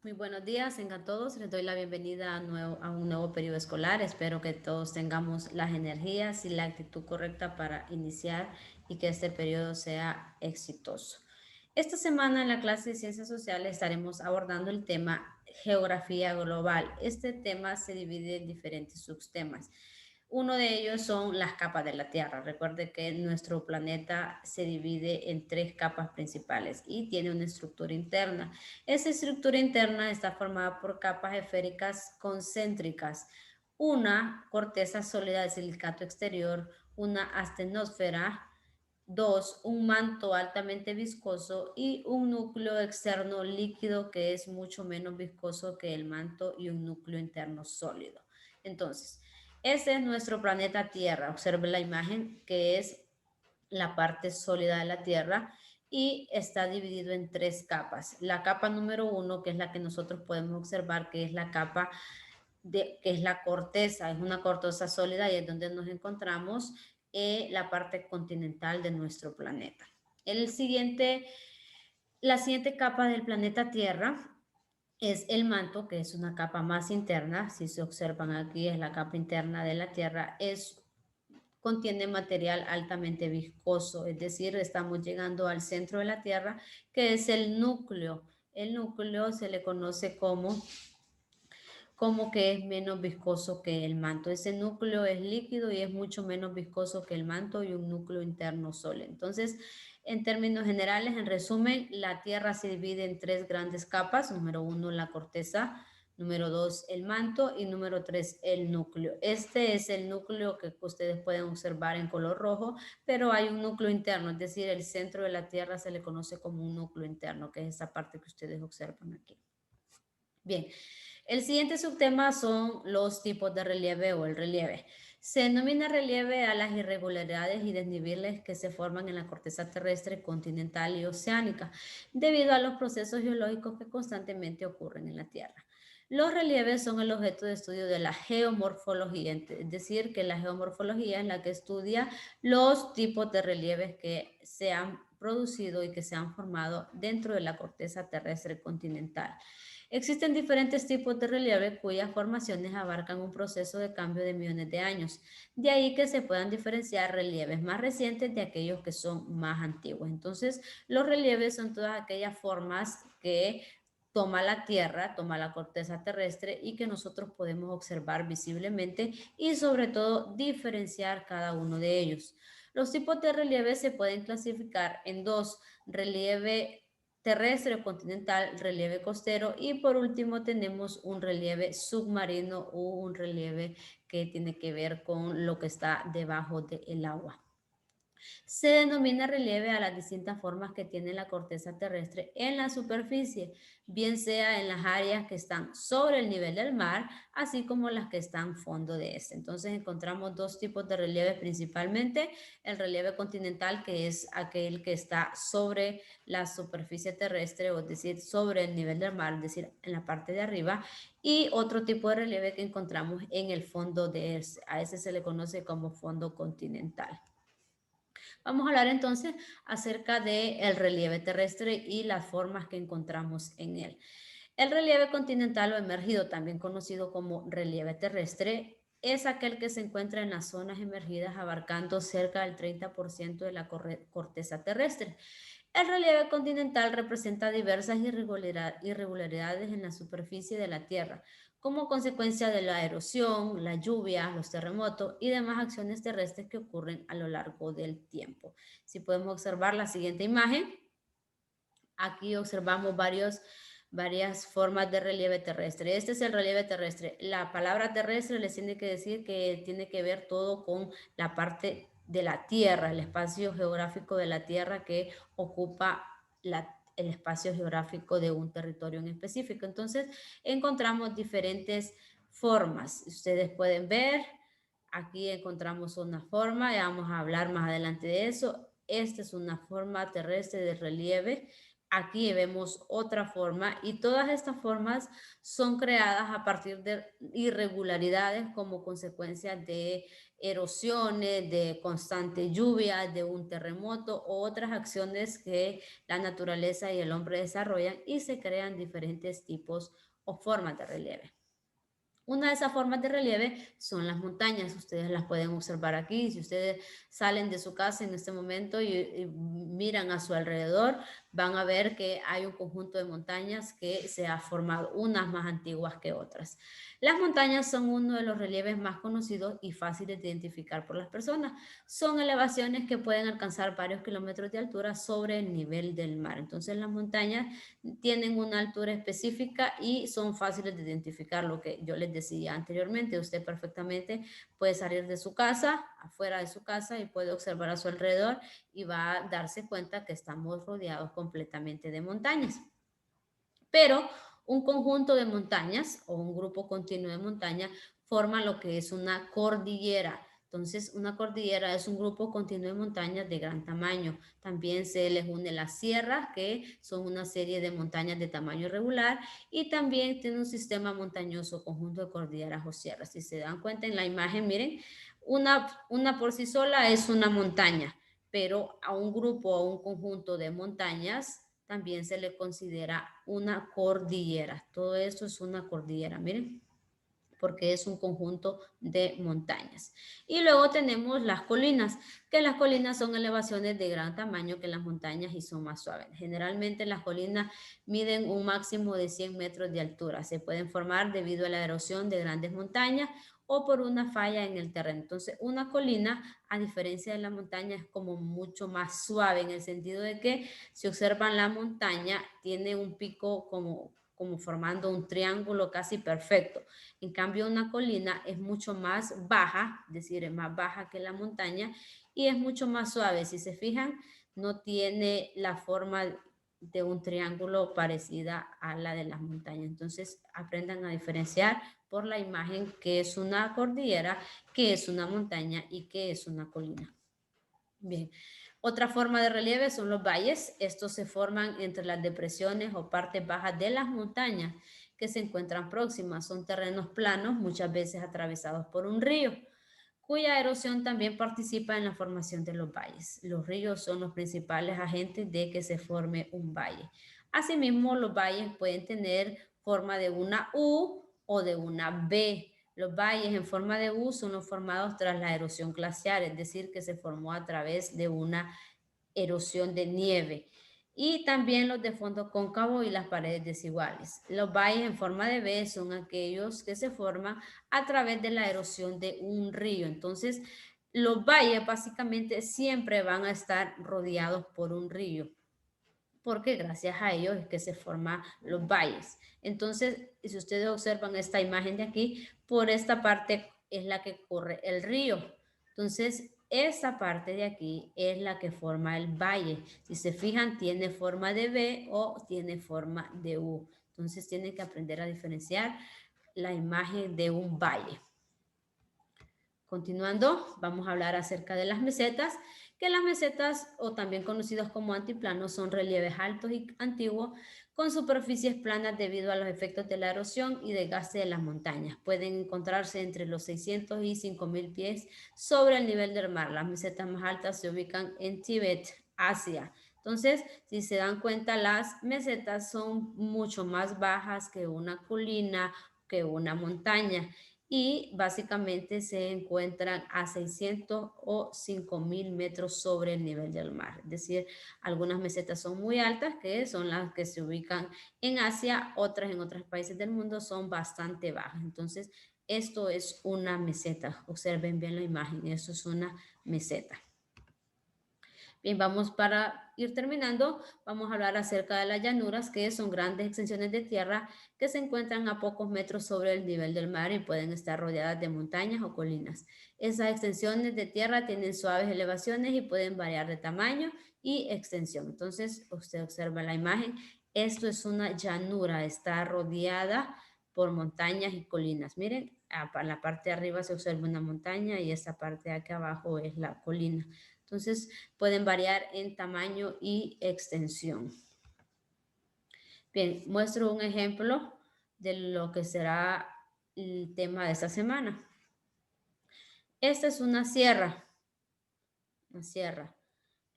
Muy buenos días, tengan todos. Les doy la bienvenida a un nuevo periodo escolar. Espero que todos tengamos las energías y la actitud correcta para iniciar y que este periodo sea exitoso. Esta semana en la clase de Ciencias Sociales estaremos abordando el tema Geografía Global. Este tema se divide en diferentes subtemas. Uno de ellos son las capas de la Tierra. Recuerde que nuestro planeta se divide en tres capas principales y tiene una estructura interna. Esa estructura interna está formada por capas esféricas concéntricas, una corteza sólida de silicato exterior, una astenosfera, dos, un manto altamente viscoso y un núcleo externo líquido que es mucho menos viscoso que el manto y un núcleo interno sólido. Entonces, ese es nuestro planeta Tierra. Observe la imagen que es la parte sólida de la Tierra y está dividido en tres capas. La capa número uno, que es la que nosotros podemos observar, que es la capa que es la corteza, es una corteza sólida y es donde nos encontramos la parte continental de nuestro planeta. La siguiente capa del planeta Tierra es el manto, que es una capa más interna. Si se observan aquí, es la capa interna de la Tierra. Contiene material altamente viscoso, es decir, estamos llegando al centro de la Tierra, que es el núcleo. El núcleo se le conoce como que es menos viscoso que el manto. Ese núcleo es líquido y es mucho menos viscoso que el manto y un núcleo interno sólido. Entonces, en términos generales, en resumen, la Tierra se divide en tres grandes capas. Número uno, la corteza. Número dos, el manto. Y número tres, el núcleo. Este es el núcleo que ustedes pueden observar en color rojo, pero hay un núcleo interno, es decir, el centro de la Tierra se le conoce como un núcleo interno, que es esa parte que ustedes observan aquí. Bien, el siguiente subtema son los tipos de relieve o el relieve. Se denomina relieve a las irregularidades y desniveles que se forman en la corteza terrestre, continental y oceánica, debido a los procesos geológicos que constantemente ocurren en la Tierra. Los relieves son el objeto de estudio de la geomorfología, es decir, que la geomorfología es la que estudia los tipos de relieves que se han producido y que se han formado dentro de la corteza terrestre continental. Existen diferentes tipos de relieve cuyas formaciones abarcan un proceso de cambio de millones de años. De ahí que se puedan diferenciar relieves más recientes de aquellos que son más antiguos. Entonces, los relieves son todas aquellas formas que toma la Tierra, toma la corteza terrestre y que nosotros podemos observar visiblemente y sobre todo diferenciar cada uno de ellos. Los tipos de relieve se pueden clasificar en dos: relieve terrestre o continental, relieve costero y por último tenemos un relieve submarino o un relieve que tiene que ver con lo que está debajo del agua. Se denomina relieve a las distintas formas que tiene la corteza terrestre en la superficie, bien sea en las áreas que están sobre el nivel del mar, así como las que están fondo de este. Entonces encontramos dos tipos de relieve principalmente: el relieve continental, que es aquel que está sobre la superficie terrestre, o es decir, sobre el nivel del mar, es decir, en la parte de arriba, y otro tipo de relieve que encontramos en el fondo de ese. A ese se le conoce como fondo continental. Vamos a hablar entonces acerca del relieve terrestre y las formas que encontramos en él. El relieve continental o emergido, también conocido como relieve terrestre, es aquel que se encuentra en las zonas emergidas abarcando cerca del 30% de la corteza terrestre. El relieve continental representa diversas irregularidades en la superficie de la Tierra, como consecuencia de la erosión, la lluvia, los terremotos y demás acciones terrestres que ocurren a lo largo del tiempo. Si podemos observar la siguiente imagen, aquí observamos varias formas de relieve terrestre. Este es el relieve terrestre. La palabra terrestre les tiene que decir que tiene que ver todo con la parte de la Tierra, el espacio geográfico de la Tierra que ocupa el espacio geográfico de un territorio en específico. Entonces, encontramos diferentes formas. Ustedes pueden ver, aquí encontramos una forma, ya vamos a hablar más adelante de eso. Esta es una forma terrestre de relieve. Aquí vemos otra forma y todas estas formas son creadas a partir de irregularidades como consecuencia de erosiones, de constante lluvia, de un terremoto o otras acciones que la naturaleza y el hombre desarrollan y se crean diferentes tipos o formas de relieve. Una de esas formas de relieve son las montañas. Ustedes las pueden observar aquí. Si ustedes salen de su casa en este momento y miran a su alrededor, van a ver que hay un conjunto de montañas que se ha formado, unas más antiguas que otras. Las montañas son uno de los relieves más conocidos y fáciles de identificar por las personas. Son elevaciones que pueden alcanzar varios kilómetros de altura sobre el nivel del mar. Entonces las montañas tienen una altura específica y son fáciles de identificar. Lo que yo les decía anteriormente, usted perfectamente puede salir de su casa, afuera de su casa, y puede observar a su alrededor y va a darse cuenta que estamos rodeados completamente de montañas. Pero un conjunto de montañas o un grupo continuo de montañas forma lo que es una cordillera. Entonces, una cordillera es un grupo continuo de montañas de gran tamaño. También se les une las sierras, que son una serie de montañas de tamaño irregular, y también tiene un sistema montañoso, conjunto de cordilleras o sierras. Si se dan cuenta en la imagen, miren, una por sí sola es una montaña, pero a un grupo o un conjunto de montañas también se le considera una cordillera. Todo esto es una cordillera, miren, porque es un conjunto de montañas. Y luego tenemos las colinas, que las colinas son elevaciones de gran tamaño que las montañas y son más suaves. Generalmente las colinas miden un máximo de 100 metros de altura. Se pueden formar debido a la erosión de grandes montañas o por una falla en el terreno. Entonces, una colina, a diferencia de la montaña, es como mucho más suave en el sentido de que si observan la montaña, tiene un pico como formando un triángulo casi perfecto. En cambio, una colina es mucho más baja, es decir, es más baja que la montaña y es mucho más suave. Si se fijan, no tiene la forma de un triángulo parecida a la de las montañas. Entonces, aprendan a diferenciar por la imagen qué es una cordillera, qué es una montaña y qué es una colina. Bien. Otra forma de relieve son los valles. Estos se forman entre las depresiones o partes bajas de las montañas que se encuentran próximas. Son terrenos planos, muchas veces atravesados por un río, cuya erosión también participa en la formación de los valles. Los ríos son los principales agentes de que se forme un valle. Asimismo, los valles pueden tener forma de una U o de una B. Los valles en forma de U son los formados tras la erosión glaciar, es decir, que se formó a través de una erosión de nieve. Y también los de fondo cóncavo y las paredes desiguales. Los valles en forma de V son aquellos que se forman a través de la erosión de un río. Entonces, los valles básicamente siempre van a estar rodeados por un río, porque gracias a ellos es que se forman los valles. Entonces, si ustedes observan esta imagen de aquí, por esta parte es la que corre el río. Entonces, esta parte de aquí es la que forma el valle. Si se fijan, tiene forma de V o tiene forma de U. Entonces, tienen que aprender a diferenciar la imagen de un valle. Continuando, vamos a hablar acerca de las mesetas, que las mesetas, o también conocidos como antiplanos, son relieves altos y antiguos con superficies planas debido a los efectos de la erosión y desgaste de las montañas. Pueden encontrarse entre los 600 y 5000 pies sobre el nivel del mar. Las mesetas más altas se ubican en Tíbet, Asia. Entonces, si se dan cuenta, las mesetas son mucho más bajas que una colina, que una montaña, y básicamente se encuentran a 600 o 5000 metros sobre el nivel del mar. Es decir, algunas mesetas son muy altas, que son las que se ubican en Asia, otras en otros países del mundo son bastante bajas. Entonces, esto es una meseta. Observen bien la imagen, eso es una meseta. Bien, vamos para ir terminando, vamos a hablar acerca de las llanuras, que son grandes extensiones de tierra que se encuentran a pocos metros sobre el nivel del mar y pueden estar rodeadas de montañas o colinas. Esas extensiones de tierra tienen suaves elevaciones y pueden variar de tamaño y extensión. Entonces, usted observa la imagen, esto es una llanura, está rodeada por montañas y colinas. Miren, en la parte de arriba se observa una montaña y esta parte de aquí abajo es la colina. Entonces, pueden variar en tamaño y extensión. Bien, muestro un ejemplo de lo que será el tema de esta semana. Esta es una sierra, una sierra.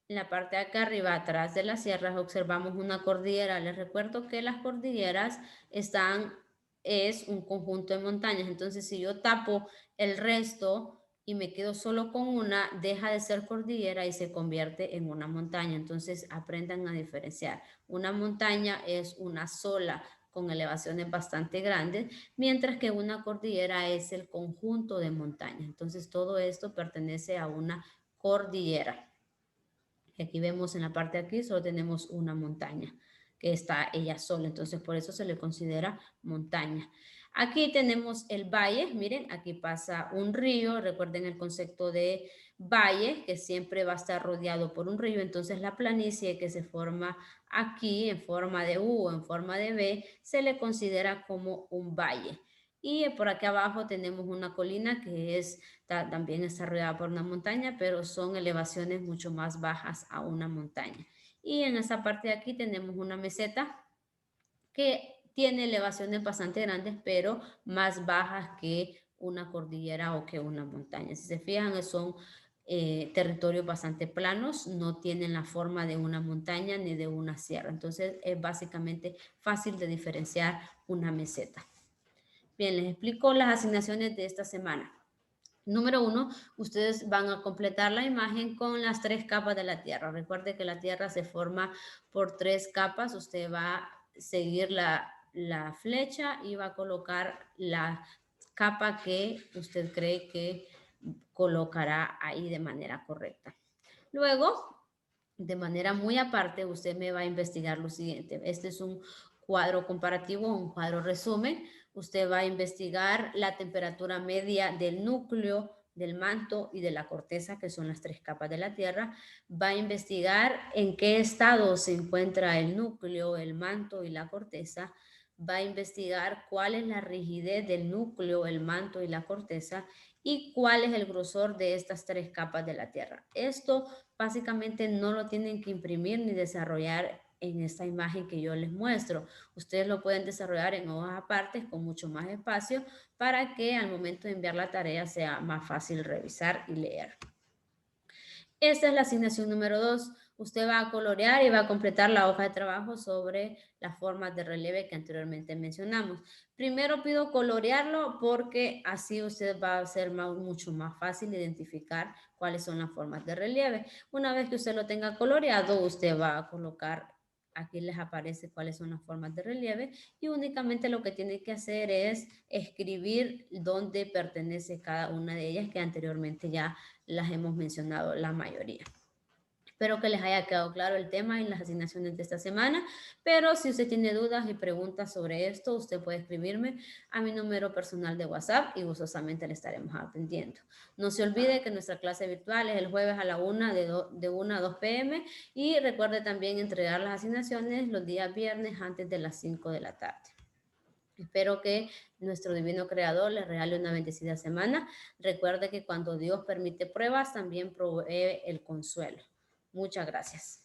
En la parte de acá arriba, atrás de las sierras, observamos una cordillera. Les recuerdo que las cordilleras es un conjunto de montañas. Entonces, si yo tapo el resto y me quedo solo con una, deja de ser cordillera y se convierte en una montaña. Entonces, aprendan a diferenciar. Una montaña es una sola con elevaciones bastante grandes, mientras que una cordillera es el conjunto de montañas. Entonces, todo esto pertenece a una cordillera. Y aquí vemos en la parte de aquí solo tenemos una montaña que está ella sola, entonces por eso se le considera montaña. Aquí tenemos el valle, miren, aquí pasa un río, recuerden el concepto de valle, que siempre va a estar rodeado por un río, entonces la planicie que se forma aquí en forma de U o en forma de B, se le considera como un valle. Y por aquí abajo tenemos una colina que también está rodeada por una montaña, pero son elevaciones mucho más bajas a una montaña. Y en esta parte de aquí tenemos una meseta que tiene elevaciones bastante grandes, pero más bajas que una cordillera o que una montaña. Si se fijan, son territorios bastante planos, no tienen la forma de una montaña ni de una sierra. Entonces es básicamente fácil de diferenciar una meseta. Bien, les explico las asignaciones de esta semana. Número 1, ustedes van a completar la imagen con las 3 capas de la Tierra. Recuerde que la Tierra se forma por 3 capas. Usted va a seguir la flecha y va a colocar la capa que usted cree que colocará ahí de manera correcta. Luego, de manera muy aparte, usted me va a investigar lo siguiente. Este es un cuadro comparativo, un cuadro resumen. Usted va a investigar la temperatura media del núcleo, del manto y de la corteza, que son las 3 capas de la Tierra. Va a investigar en qué estado se encuentra el núcleo, el manto y la corteza. Va a investigar cuál es la rigidez del núcleo, el manto y la corteza y cuál es el grosor de estas 3 capas de la Tierra. Esto básicamente no lo tienen que imprimir ni desarrollar en esta imagen que yo les muestro. Ustedes lo pueden desarrollar en hojas aparte con mucho más espacio para que al momento de enviar la tarea sea más fácil revisar y leer. Esta es la asignación número 2. Usted va a colorear y va a completar la hoja de trabajo sobre las formas de relieve que anteriormente mencionamos. Primero pido colorearlo porque así usted va a ser mucho más fácil identificar cuáles son las formas de relieve. Una vez que usted lo tenga coloreado, usted va a colocar, aquí les aparece cuáles son las formas de relieve y únicamente lo que tiene que hacer es escribir dónde pertenece cada una de ellas que anteriormente ya las hemos mencionado la mayoría. Espero que les haya quedado claro el tema y las asignaciones de esta semana, pero si usted tiene dudas y preguntas sobre esto, usted puede escribirme a mi número personal de WhatsApp y gustosamente le estaremos atendiendo. No se olvide que nuestra clase virtual es el jueves a la 1 de 1 a 2 p.m. y recuerde también entregar las asignaciones los días viernes antes de las 5 de la tarde. Espero que nuestro divino creador le regale una bendecida semana. Recuerde que cuando Dios permite pruebas, también provee el consuelo. Muchas gracias.